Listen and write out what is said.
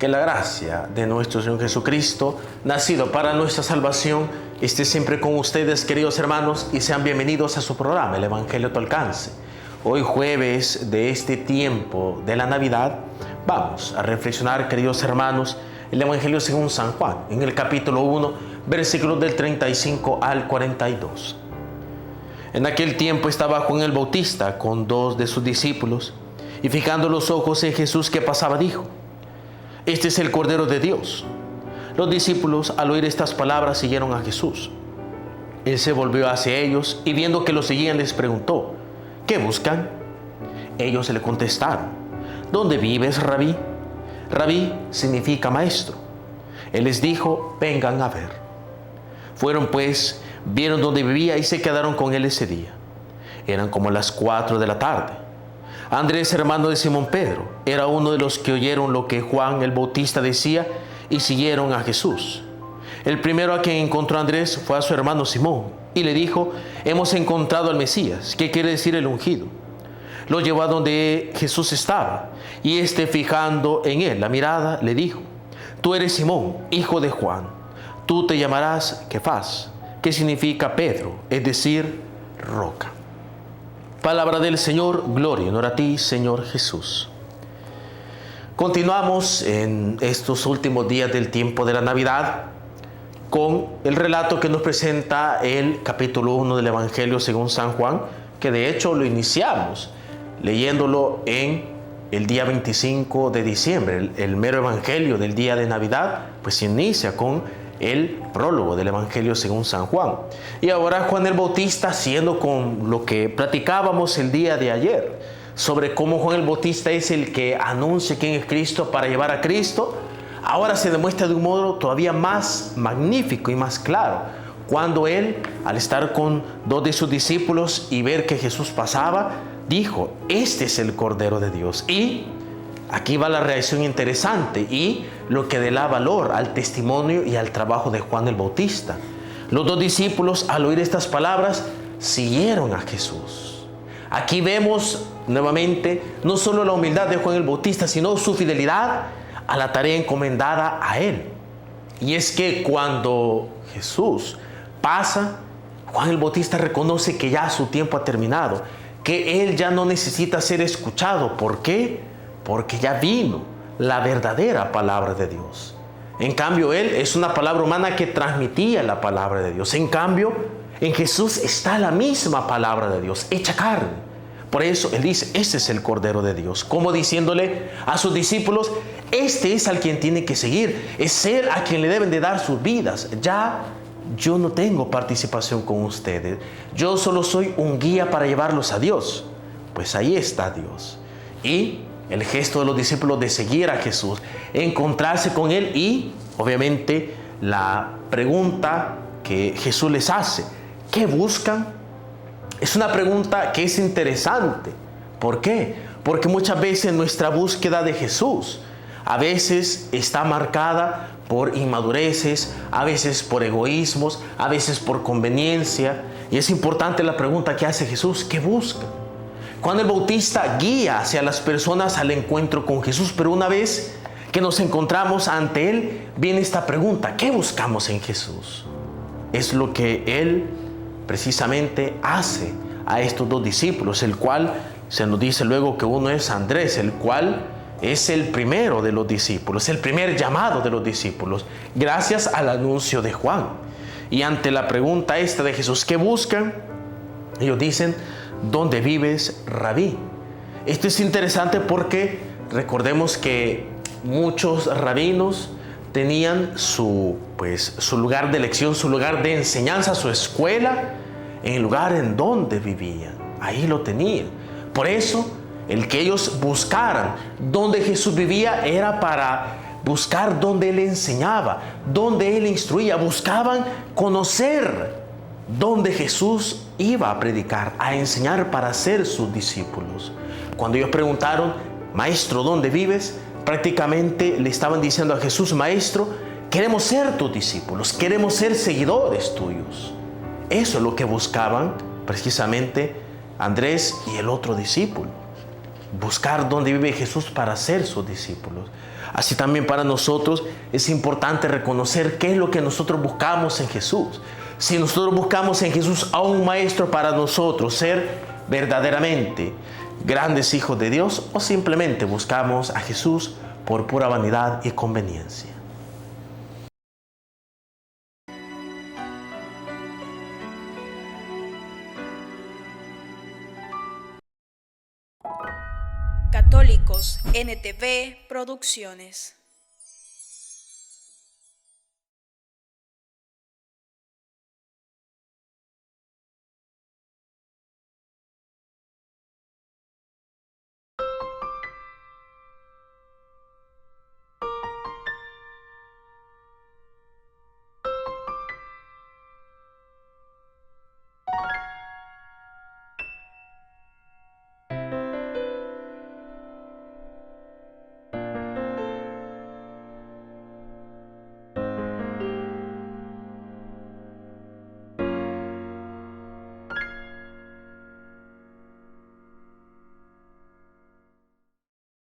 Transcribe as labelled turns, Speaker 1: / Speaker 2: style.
Speaker 1: Que la gracia de nuestro Señor Jesucristo, nacido para nuestra salvación, esté siempre con ustedes, queridos hermanos, y sean bienvenidos a su programa, El Evangelio a tu alcance. Hoy jueves de este tiempo de la Navidad, vamos a reflexionar, queridos hermanos, el Evangelio según San Juan, en el capítulo 1, versículos del 35 al 42. En aquel tiempo estaba Juan el Bautista con 2 de sus discípulos, y fijando los ojos en Jesús que pasaba, dijo: Este es el Cordero de Dios. Los discípulos, al oír estas palabras, siguieron a Jesús. Él se volvió hacia ellos y viendo que los seguían, les preguntó: ¿Qué buscan? Ellos le contestaron: ¿Dónde vives, Rabí? Rabí significa maestro. Él les dijo: vengan a ver. Fueron pues, vieron dónde vivía y se quedaron con él ese día. Eran como las 4 de la tarde. Andrés, hermano de Simón Pedro, era uno de los que oyeron lo que Juan el Bautista decía y siguieron a Jesús. El primero a quien encontró Andrés fue a su hermano Simón y le dijo: hemos encontrado al Mesías, que quiere decir el ungido. Lo llevó a donde Jesús estaba, y éste, fijando en él la mirada, le dijo: tú eres Simón, hijo de Juan, tú te llamarás Kefas, que significa Pedro, es decir, roca. Palabra del Señor, gloria y honor a ti, Señor Jesús. Continuamos en estos últimos días del tiempo de la Navidad con el relato que nos presenta el capítulo 1 del Evangelio según San Juan, que de hecho lo iniciamos leyéndolo en el día 25 de diciembre, el mero Evangelio del día de Navidad, pues se inicia con el prólogo del Evangelio según San Juan. Y ahora Juan el Bautista, siguiendo con lo que platicábamos el día de ayer, sobre cómo Juan el Bautista es el que anuncia quién es Cristo para llevar a Cristo, ahora se demuestra de un modo todavía más magnífico y más claro, cuando él, al estar con 2 de sus discípulos y ver que Jesús pasaba, dijo: este es el Cordero de Dios. Y aquí va la reacción interesante y lo que le da valor al testimonio y al trabajo de Juan el Bautista. Los 2 discípulos, al oír estas palabras, siguieron a Jesús. Aquí vemos nuevamente no solo la humildad de Juan el Bautista, sino su fidelidad a la tarea encomendada a él. Y es que cuando Jesús pasa, Juan el Bautista reconoce que ya su tiempo ha terminado, que él ya no necesita ser escuchado. ¿Por qué? Porque ya vino la verdadera palabra de Dios. En cambio, él es una palabra humana que transmitía la palabra de Dios. En cambio, en Jesús está la misma palabra de Dios, hecha carne. Por eso él dice: este es el Cordero de Dios. Como diciéndole a sus discípulos: este es al quien tiene que seguir, es él a quien le deben de dar sus vidas. Ya yo no tengo participación con ustedes, yo solo soy un guía para llevarlos a Dios. Pues ahí está Dios. Y el gesto de los discípulos de seguir a Jesús, encontrarse con él, y obviamente la pregunta que Jesús les hace: ¿qué buscan? Es una pregunta que es interesante. ¿Por qué? Porque muchas veces nuestra búsqueda de Jesús a veces está marcada por inmadureces, a veces por egoísmos, a veces por conveniencia. Y es importante la pregunta que hace Jesús: ¿qué buscan? Juan el Bautista guía hacia las personas al encuentro con Jesús, pero una vez que nos encontramos ante él, viene esta pregunta: ¿qué buscamos en Jesús? Es lo que él precisamente hace a estos 2 discípulos, el cual se nos dice luego que uno es Andrés, el cual es el primero de los discípulos, el primer llamado de los discípulos, gracias al anuncio de Juan. Y ante la pregunta esta de Jesús: ¿qué buscan? Ellos dicen: ¿dónde vives, Rabí? Esto es interesante porque recordemos que muchos rabinos tenían su lugar de elección, su lugar de enseñanza, su escuela, en el lugar en donde vivían. Ahí lo tenían. Por eso, el que ellos buscaran donde Jesús vivía era para buscar donde Él enseñaba, donde Él instruía. Buscaban conocer donde Jesús iba a predicar, a enseñar para ser sus discípulos. Cuando ellos preguntaron: Maestro, ¿dónde vives?, prácticamente le estaban diciendo a Jesús: Maestro, queremos ser tus discípulos, queremos ser seguidores tuyos. Eso es lo que buscaban precisamente Andrés y el otro discípulo. buscar dónde vive Jesús para ser sus discípulos. Así también para nosotros es importante reconocer qué es lo que nosotros buscamos en Jesús. Si nosotros buscamos en Jesús a un maestro para nosotros ser verdaderamente grandes hijos de Dios, o simplemente buscamos a Jesús por pura vanidad y conveniencia.
Speaker 2: Católicos NTV Producciones.